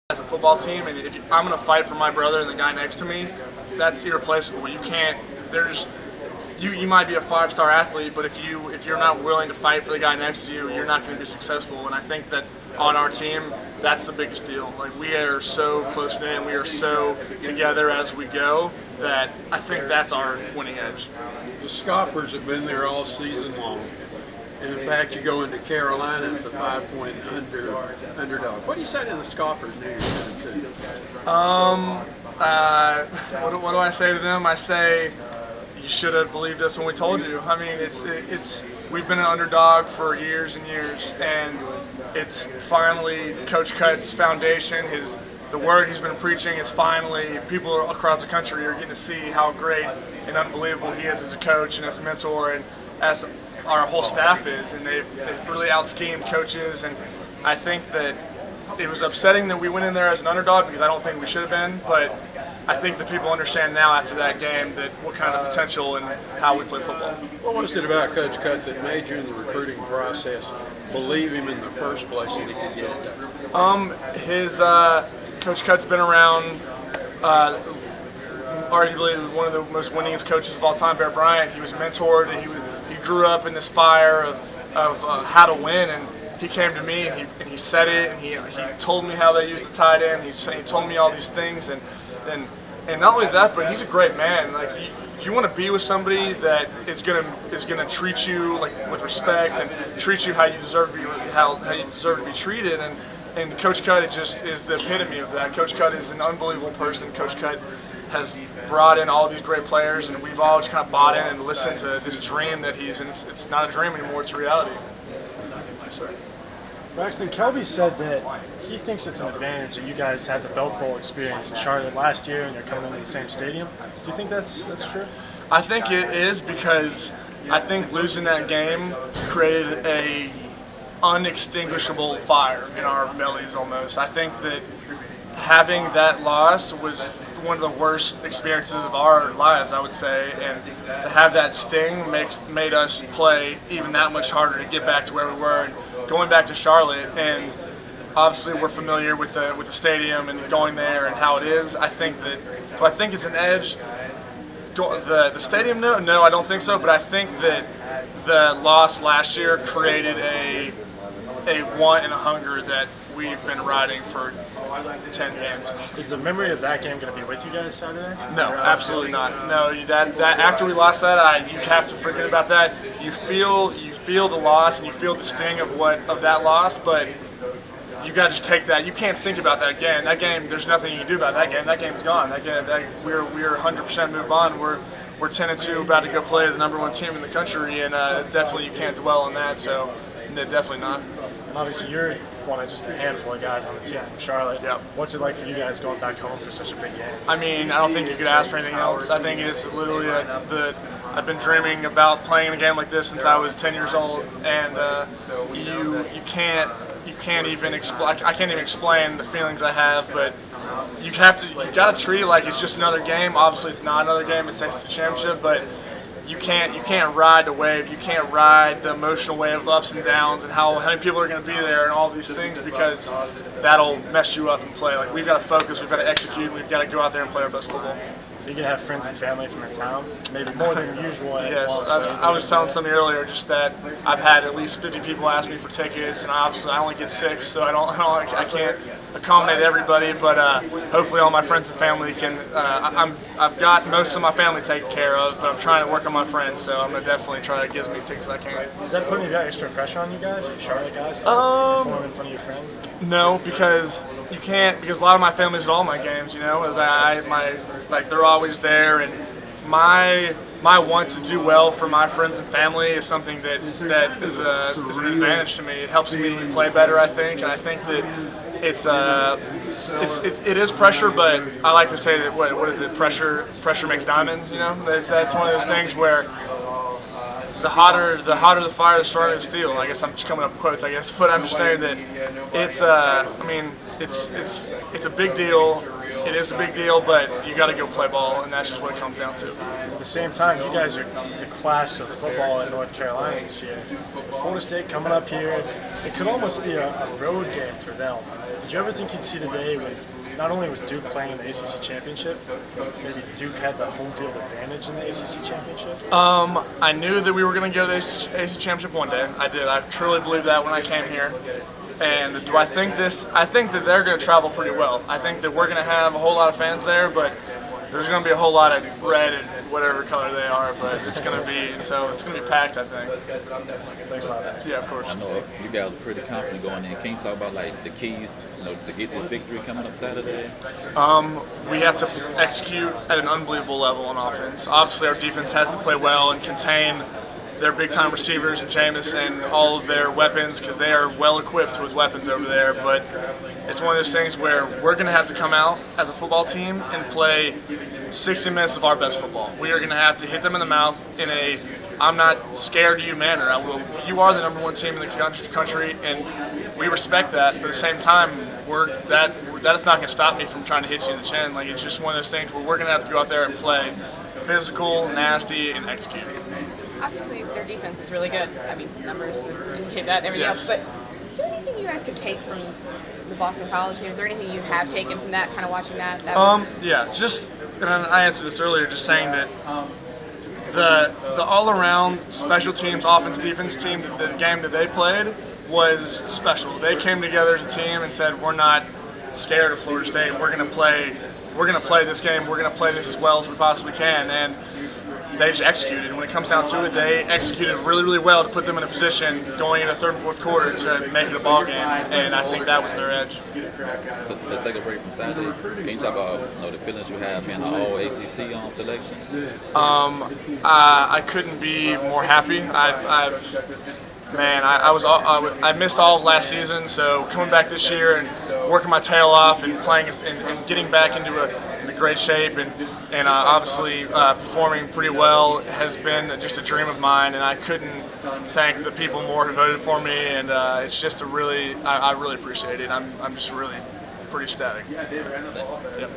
as a football team, and if I'm going to fight for my brother and the guy next to me, that's irreplaceable. You can't. You might be a 5-star athlete, but if you're not willing to fight for the guy next to you, you're not going to be successful. And I think that on our team, that's the biggest deal. Like, we are so close knit and we are so together as we go that I think that's our winning edge. The Scoppers have been there all season long. And in fact, you go into Carolina as a 5-point underdog. What do you say to the Scoppers now you're 7-2? What do I say to them? I say, you should have believed us when we told you. I mean, we've been an underdog for years and years, and it's finally Coach Cut's foundation. The word he's been preaching is finally, people across the country are getting to see how great and unbelievable he is as a coach and as a mentor and as our whole staff is. And they've really out-schemed coaches, and I think that it was upsetting that we went in there as an underdog because I don't think we should have been, but I think that people understand now after that game that what kind of potential and how we play football. What was it about Coach Cut that made you in the recruiting process believe him in the first place that he could get it done? Coach Cut's been around arguably one of the most winningest coaches of all time, Bear Bryant. He was mentored, and he grew up in this fire of how to win, and he came to me and he said it, and he told me how they use the tight end. He told me all these things, and not only that, but he's a great man. Like, you want to be with somebody that is gonna treat you like with respect and treat you how you deserve to be treated. And Coach Cut just is the epitome of that. Coach Cut is an unbelievable person. Coach Cut has brought in all these great players, and we've all just kind of bought in and listened to this dream that he's. And it's not a dream anymore; it's a reality. Yes, sir. Braxton, Kelby said that he thinks it's an advantage that you guys had the Belk Bowl experience in Charlotte last year and you're coming into the same stadium. Do you think that's true? I think it is, because I think losing that game created a unextinguishable fire in our bellies almost. I think that having that loss was one of the worst experiences of our lives, I would say, and to have that sting made us play even that much harder to get back to where we were. And going back to Charlotte, and obviously we're familiar with the stadium and going there and how it is. I think it's an edge. The stadium, no, I don't think so. But I think that the loss last year created a want and a hunger that we've been riding for 10 games. Is the memory of that game going to be with you guys Saturday? No, absolutely not. No, that after we lost that, you have to forget about that. You feel the loss and you feel the sting of that loss, but you got to just take that. You can't think about that game. That game, there's nothing you can do about that game. That game's gone. We're 100% moved on. We're 10-2, about to go play the number 1 team in the country, and definitely you can't dwell on that. So, no, definitely not. And obviously, you're one of just a handful of guys on the team from Charlotte. Yep. What's it like for you guys going back home for such a big game? I mean, I don't think you could ask for anything else. I think it's literally I've been dreaming about playing a game like this since I was 10 years old, and you can't even explain. I can't even explain the feelings I have, but you got to treat it like it's just another game. Obviously, it's not another game. It's a championship, but you can't ride the wave. You can't ride the emotional wave of ups and downs and how many people are going to be there and all these things, because that'll mess you up in play. Like, we've got to focus. We've got to execute. We've got to go out there and play our best football. You're going to have friends and family from your town, maybe more than usual. Yes, I was telling somebody earlier just that I've had at least 50 people ask me for tickets, and obviously I only get 6, so I can't accommodate everybody. But hopefully all my friends and family can. I've got most of my family taken care of, but I'm trying to work on my friends, so I'm gonna definitely try to get as many tickets as I can. Is that putting extra pressure on you guys, or Charlotte guys, to perform in front of your friends? No, because you can't. Because a lot of my family's at all my games. You know, they're always there, and my want to do well for my friends and family is something that is an advantage to me. It helps me play better, I think, and I think that it is pressure, but I like to say that what is it? Pressure makes diamonds. You know, that's one of those things where the hotter the fire, the stronger the steel. I guess I'm just coming up with quotes, I guess, but I'm just saying that it's a big deal. It is a big deal, but you got to go play ball, and that's just what it comes down to. At the same time, you guys are the class of football in North Carolina this year. Florida State coming up here, it could almost be a road game for them. Did you ever think you'd see the day when not only was Duke playing in the ACC championship, but maybe Duke had the home field advantage in the ACC championship? I knew that we were going to go to the ACC championship one day. I did. I truly believed that when I came here. And do I think this? I think that they're going to travel pretty well. I think that we're going to have a whole lot of fans there, but there's going to be a whole lot of red and whatever color they are. But it's going to be packed, I think. Thanks a lot. Yeah, of course. I know you guys are pretty confident going in. Can you talk about like the keys, to get this victory coming up Saturday? We have to execute at an unbelievable level on offense. Obviously, our defense has to play well and contain their big-time receivers and Jameis and all of their weapons because they are well-equipped with weapons over there. But it's one of those things where we're going to have to come out as a football team and play 60 minutes of our best football. We are going to have to hit them in the mouth in a I'm not scared of you manner. You are the number one team in the country, and we respect that. But at the same time, that is not going to stop me from trying to hit you in the chin. Like, it's just one of those things where we're going to have to go out there and play physical, nasty, and execute. Obviously, their defense is really good. I mean, numbers would indicate that and everything else. But is there anything you guys could take from the Boston College game? Is there anything you have taken from that, kind of watching that? And I answered this earlier, just saying that the all-around special teams, offense, defense team, the game that they played was special. They came together as a team and said, we're not scared of Florida State. We're going to play this game. We're going to play this as well as we possibly can. And they just executed. When it comes down to it, they executed really, really well to put them in a position going into third and fourth quarter to make it a ball game. And I think that was their edge. To take a break from Saturday, can you talk about the feelings you have being an all ACC selection? I couldn't be more happy. I missed all of last season, so coming back this year and working my tail off and playing and getting back into great shape and obviously performing pretty well has been just a dream of mine, and I couldn't thank the people more who voted for me, and it's just I really appreciate it. I'm just really pretty ecstatic. Yep.